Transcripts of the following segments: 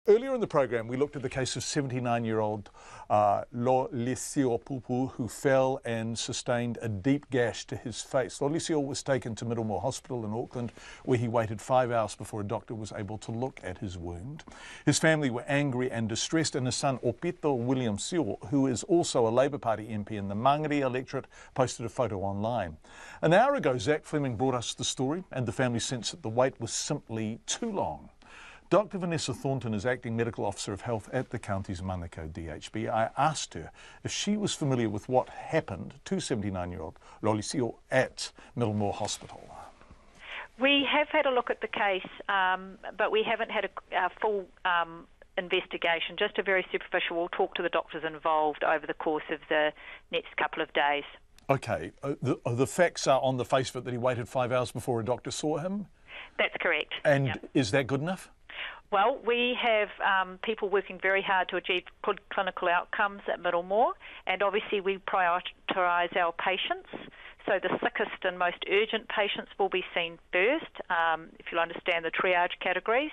Earlier in the program, we looked at the case of 79-year-old Lolisio Pupu, who fell and sustained a deep gash to his face. Lolisio was taken to Middlemore Hospital in Auckland, where he waited 5 hours before a doctor was able to look at his wound. His family were angry and distressed, and his son Opito William Sio, who is also a Labour Party MP in the Mangere electorate, posted a photo online. An hour ago, Zach Fleming brought us the story, and the family sensed that the wait was simply too long. Dr. Vanessa Thornton is Acting Medical Officer of Health at the county's Manukau DHB. I asked her if she was familiar with what happened to 79-year-old Lolisio at Middlemore Hospital. We have had a look at the case, but we haven't had a full investigation, just a very superficial. We'll talk to the doctors involved over the course of the next couple of days. Okay, the facts are on the face of it that he waited 5 hours before a doctor saw him? That's correct. And yep. Is that good enough? Well, we have people working very hard to achieve good clinical outcomes at Middlemore, and obviously we prioritise our patients. So the sickest and most urgent patients will be seen first, if you'll understand the triage categories.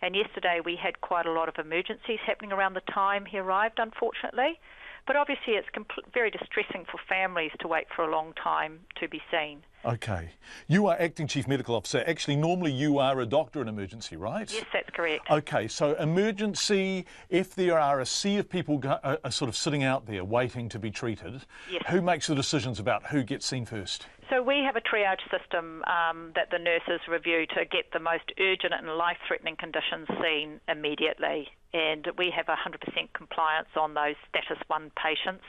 And yesterday we had quite a lot of emergencies happening around the time he arrived, unfortunately. But obviously it's very distressing for families to wait for a long time to be seen. Okay. You are Acting Chief Medical Officer. Actually, normally you are a doctor in emergency, right? Yes, that's correct. Okay, so emergency, if there are a sea of people sort of sitting out there waiting to be treated, yes. Who makes the decisions about who gets seen first? So we have a triage system that the nurses review to get the most urgent and life-threatening conditions seen immediately. And we have 100% compliance on those status 1 patients.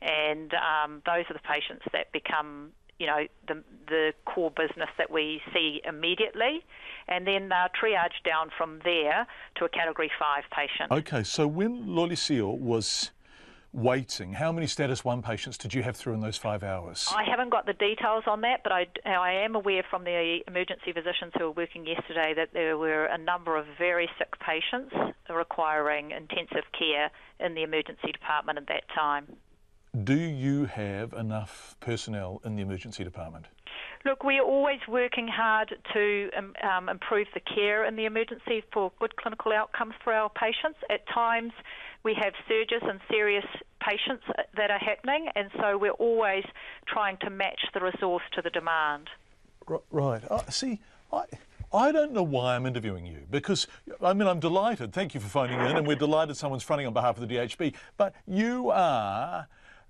And those are the patients that become, you know, the core business that we see immediately. And then they're triaged down from there to a Category 5 patient. Okay, so when Lolisio was waiting, how many status 1 patients did you have through in those 5 hours? I haven't got the details on that, but I am aware from the emergency physicians who were working yesterday that there were a number of very sick patients requiring intensive care in the emergency department at that time. Do you have enough personnel in the emergency department? Look, we're always working hard to improve the care in the emergency for good clinical outcomes for our patients. At times we have surges and serious patients that are happening, and so we're always trying to match the resource to the demand. Right. See, I don't know why I'm interviewing you, because, I mean, I'm delighted. Thank you for phoning in, and we're delighted someone's fronting on behalf of the DHB. But you are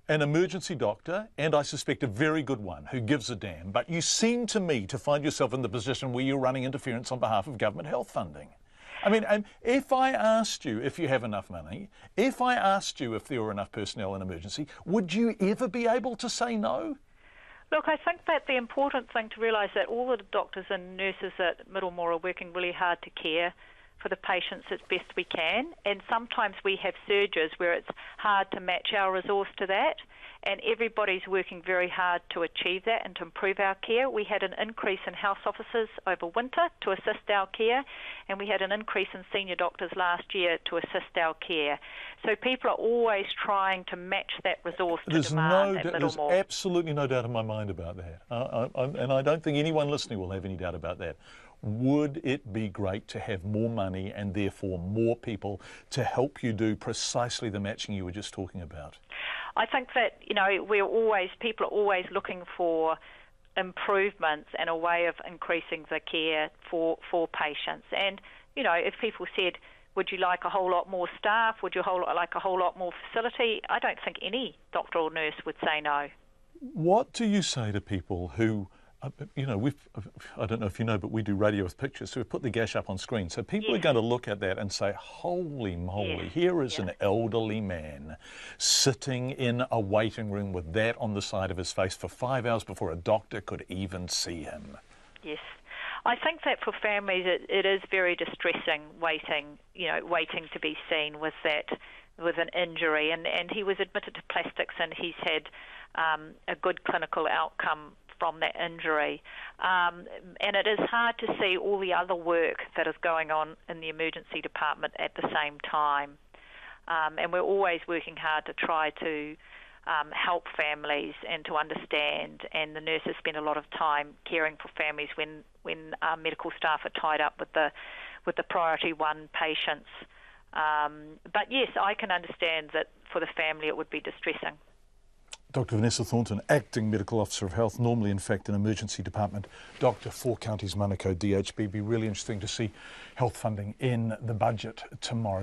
an emergency doctor, and I suspect a very good one, who gives a damn. But you seem to me to find yourself in the position where you're running interference on behalf of government health funding. I mean, if I asked you if you have enough money, if I asked you if there were enough personnel in emergency, would you ever be able to say no? Look, I think that the important thing to realise that all the doctors and nurses at Middlemore are working really hard to care for the patients as best we can, and sometimes we have surges where it's hard to match our resource to that, and everybody's working very hard to achieve that and to improve our care. We had an increase in house officers over winter to assist our care, and we had an increase in senior doctors last year to assist our care. So people are always trying to match that resource to demand at Middlemore. There's absolutely no doubt in my mind about that, and I don't think anyone listening will have any doubt about that. Would it be great to have more money and therefore more people to help you do precisely the matching you were just talking about? I think that, you know, people are always looking for improvements and a way of increasing the care for patients. And, you know, if people said, would you like a whole lot more staff? Would you like a whole lot more facility? I don't think any doctor or nurse would say no. What do you say to people who, you know, I don't know if you know, but we do radio with pictures, so we've put the gash up on screen. So people are going to look at that and say, holy moly, here is an elderly man sitting in a waiting room with that on the side of his face for 5 hours before a doctor could even see him. Yes. I think that for families it is very distressing waiting to be seen with an injury, and he was admitted to plastics and he's had a good clinical outcome from that injury. And it is hard to see all the other work that is going on in the emergency department at the same time. And we're always working hard to try to help families and to understand, and the nurses spend a lot of time caring for families when medical staff are tied up with the priority 1 patients But yes, I can understand that for the family it would be distressing. Dr. Vanessa Thornton, Acting Medical Officer of Health, normally in fact an emergency department doctor for Counties Manukau DHB. Be really interesting to see health funding in the budget tomorrow.